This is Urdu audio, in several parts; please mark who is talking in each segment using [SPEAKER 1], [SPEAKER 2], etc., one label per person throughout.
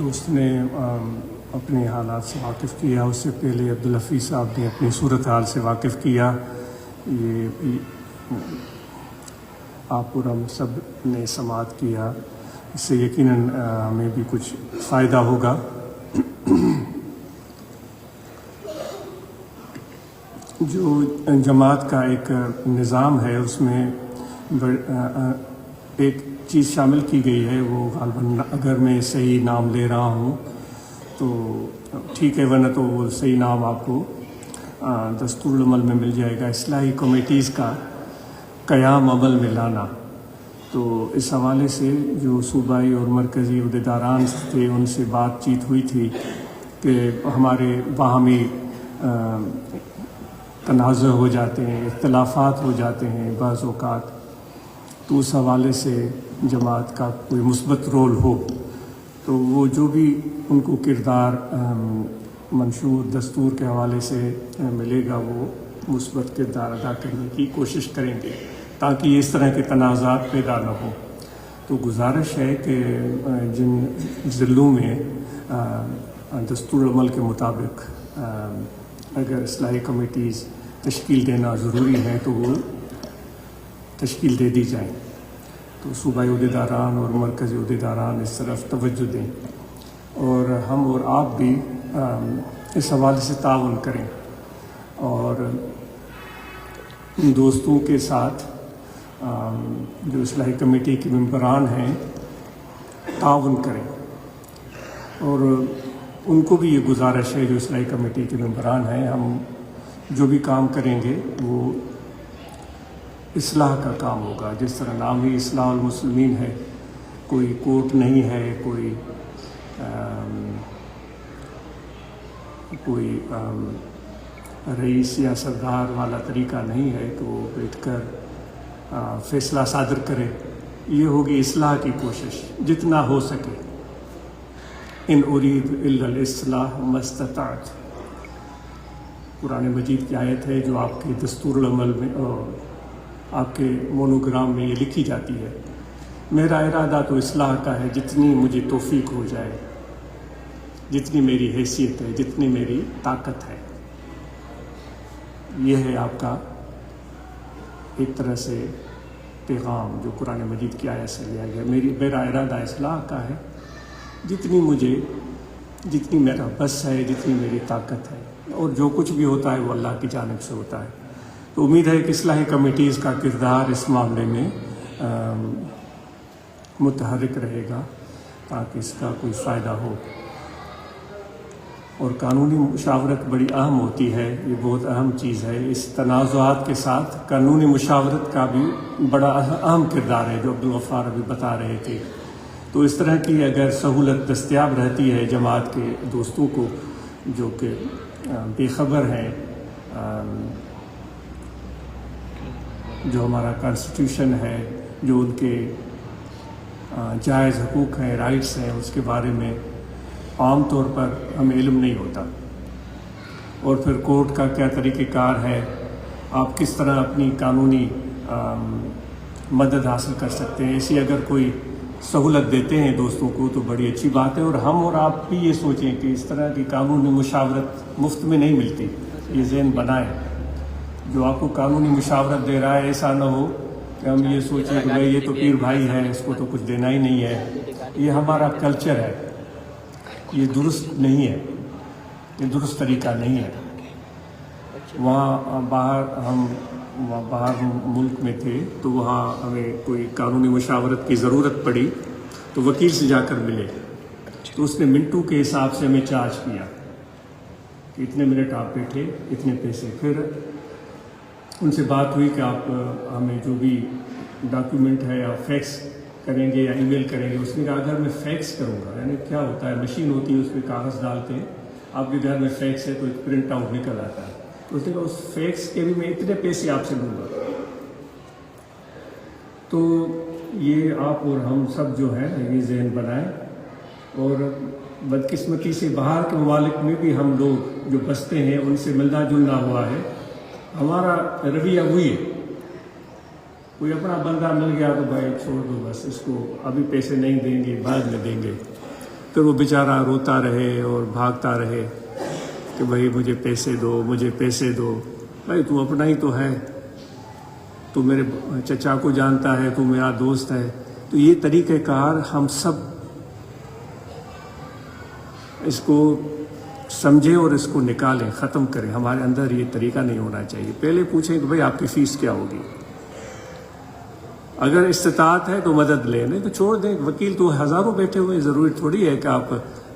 [SPEAKER 1] دوست نے اپنے حالات سے واقف کیا. اس سے پہلے عبدالحفیظ صاحب نے اپنی صورتحال سے واقف کیا. یہ آپ اور ہم سب نے سماعت کیا. اس سے یقیناً ہمیں بھی کچھ فائدہ ہوگا. جو جماعت کا ایک نظام ہے اس میں ایک چیز شامل کی گئی ہے، وہ غالباً اگر میں صحیح نام لے رہا ہوں تو ٹھیک ہے، ورنہ تو وہ صحیح نام آپ کو دستور العمل میں مل جائے گا. اصلاحی کمیٹیز کا قیام عمل میں لانا. تو اس حوالے سے جو صوبائی اور مرکزی عہدیداران تھے ان سے بات چیت ہوئی تھی کہ ہمارے باہمی تنازع ہو جاتے ہیں، اختلافات ہو جاتے ہیں بعض اوقات، تو اس حوالے سے جماعت کا کوئی مثبت رول ہو تو وہ جو بھی ان کو کردار منشور دستور کے حوالے سے ملے گا وہ مثبت کردار ادا کرنے کی کوشش کریں گے تاکہ اس طرح کے تنازعات پیدا نہ ہوں. تو گزارش ہے کہ جن ضلعوں میں دستور عمل کے مطابق اگر اصلاحی کمیٹیز تشکیل دینا ضروری ہے تو وہ تشکیل دے دی جائیں. تو صوبائی عہدیداران اور مرکزی عہدیداران اس طرف توجہ دیں اور ہم اور آپ بھی اس حوالے سے تعاون کریں اور ان دوستوں کے ساتھ جو اصلاحی کمیٹی کے ممبران ہیں تعاون کریں. اور ان کو بھی یہ گزارش ہے جو اصلاحی کمیٹی کے ممبران ہیں، ہم جو بھی کام کریں گے وہ اصلاح کا کام ہوگا. جس طرح نام ہی اصلاح المسلمین ہے، کوئی کوٹ نہیں ہے، کوئی رئیس یا سردار والا طریقہ نہیں ہے کہ وہ بیٹھ کر فیصلہ صادر کرے. یہ ہوگی اصلاح کی کوشش جتنا ہو سکے. ان ارید الا الاصلاح ما استطعت قرآن مجید کی آیت ہے جو آپ کے دستور العمل میں آپ کے مونوگرام میں یہ لکھی جاتی ہے. میرا ارادہ تو اصلاح کا ہے جتنی مجھے توفیق ہو جائے، جتنی میری حیثیت ہے، جتنی میری طاقت ہے. یہ ہے آپ کا ایک طرح سے پیغام جو قرآن مجید کی آیت سے لیا گیا. میرا ارادہ اصلاح کا ہے، جتنی میرا بس ہے، جتنی میری طاقت ہے، اور جو کچھ بھی ہوتا ہے وہ اللہ کی جانب سے ہوتا ہے. تو امید ہے کہ اصلاحی کمیٹیز کا کردار اس معاملے میں متحرک رہے گا تاکہ اس کا کوئی فائدہ ہو. اور قانونی مشاورت بڑی اہم ہوتی ہے، یہ بہت اہم چیز ہے. اس تنازعات کے ساتھ قانونی مشاورت کا بھی بڑا اہم کردار ہے جو عبدالغفار ابھی بتا رہے تھے. تو اس طرح کی اگر سہولت دستیاب رہتی ہے جماعت کے دوستوں کو جو کہ بے خبر ہیں جو ہمارا کانسٹیٹیوشن ہے، جو ان کے جائز حقوق ہیں، رائٹس ہیں، اس کے بارے میں عام طور پر ہمیں علم نہیں ہوتا. اور پھر کورٹ کا کیا طریقہ کار ہے، آپ کس طرح اپنی قانونی مدد حاصل کر سکتے ہیں. ایسی اگر کوئی سہولت دیتے ہیں دوستوں کو تو بڑی اچھی بات ہے. اور ہم اور آپ بھی یہ سوچیں کہ اس طرح کی قانونی مشاورت مفت میں نہیں ملتی. یہ ذہن بنائیں، جو آپ کو قانونی مشاورت دے رہا ہے ایسا نہ ہو کہ ہم یہ سوچیں کہ بھائی یہ تو پیر بھائی ہے، اس کو تو کچھ دینا ہی نہیں ہے. یہ ہمارا کلچر ہے، یہ درست نہیں ہے، یہ درست طریقہ نہیں ہے. وہاں باہر ملک میں تھے تو وہاں ہمیں کوئی قانونی مشاورت کی ضرورت پڑی تو وکیل سے جا کر ملے تو اس نے منٹوں کے حساب سے ہمیں چارج کیا کہ اتنے منٹ آپ بیٹھے اتنے پیسے. پھر ان سے بات ہوئی کہ آپ ہمیں جو بھی ڈاکیومنٹ ہے آپ فیکس کریں گے یا ای میل کریں گے. اس نے کہا اگر میں فیکس کروں گا، یعنی کیا ہوتا ہے، مشین ہوتی ہے اس پہ کاغذ ڈالتے ہیں، آپ کے گھر میں فیکس ہے تو ایک پرنٹ آؤٹ نکل آتا ہے. تو اس نے کہا اس فیکس کے بھی میں اتنے پیسے آپ سے لوں گا. تو یہ آپ اور ہم سب جو ہے یہ ذہن بنائیں. اور بدقسمتی سے باہر کے ممالک میں بھی ہم لوگ جو بستے ہیں ان سے ملنا جلنا ہوا ہے. ہمارا رویہ وہی ہے، کوئی اپنا بندہ مل گیا تو بھائی چھوڑ دو، بس اس کو ابھی پیسے نہیں دیں گے، بعد میں دیں گے. پھر وہ بیچارہ روتا رہے اور بھاگتا رہے کہ بھائی مجھے پیسے دو، مجھے پیسے دو۔ بھائی تو اپنا ہی تو ہے، تو میرے چچا کو جانتا ہے، تو میرا دوست ہے۔ تو یہ طریقہ کار ہم سب اس کو سمجھیں اور اس کو نکالیں، ختم کریں۔ ہمارے اندر یہ طریقہ نہیں ہونا چاہیے۔ پہلے پوچھیں کہ بھائی آپ کی فیس کیا ہوگی، اگر استطاعت ہے تو مدد لیں، نہیں تو چھوڑ دیں۔ وکیل تو ہزاروں بیٹھے ہوئے ہیں، ضروری تھوڑی ہے کہ آپ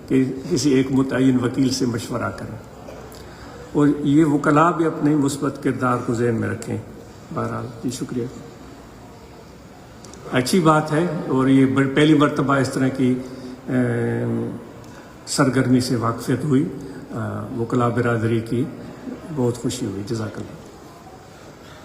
[SPEAKER 1] کسی ایک متعین وکیل سے مشورہ کریں۔ اور یہ وکلاء بھی اپنے مثبت کردار کو ذہن میں رکھیں۔ بہرحال جی شکریہ، اچھی بات ہے، اور یہ پہلی مرتبہ اس طرح کی سرگرمی سے واقفیت ہوئی وکلاء برادری کی، بہت خوشی ہوئی۔ جزاک اللہ۔